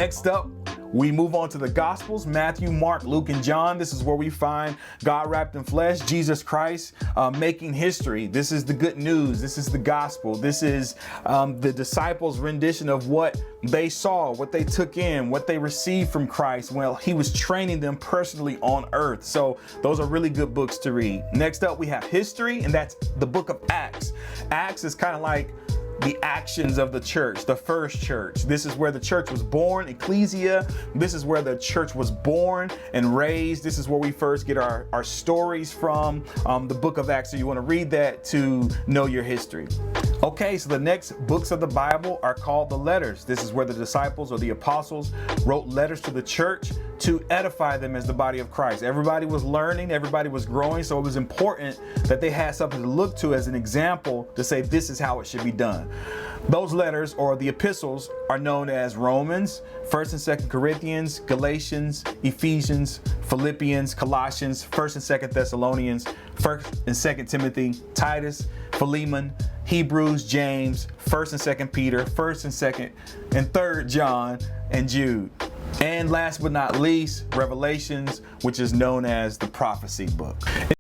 Next up, we move on to the Gospels, Matthew, Mark, Luke, and John. This is where we find God wrapped in flesh, Jesus Christ, making history. This is the good news. This is the gospel. This is the disciples' rendition of what they saw, what they took in, what they received from Christ while he was training them personally on earth. So those are really good books to read. Next up, we have history, and that's the book of Acts. Acts is kind of like the actions of the church, the first church. This is where the church was born, ecclesia. This is where the church was born and raised. This is where we first get our stories from, the book of Acts. So you want to read that to know your history. Okay, so the next books of the Bible are called the letters. This is where the disciples or the apostles wrote letters to the church to edify them as the body of Christ. Everybody was learning, everybody was growing, so it was important that they had something to look to as an example to say this is how it should be done. Those letters, or the epistles, are known as Romans, 1st and 2nd Corinthians, Galatians, Ephesians, Philippians, Colossians, 1st and 2nd Thessalonians, 1st and 2nd Timothy, Titus, Philemon, Hebrews, James, 1st and 2nd Peter, 1st and 2nd and 3rd John, and Jude. And last but not least, Revelations, which is known as the prophecy book.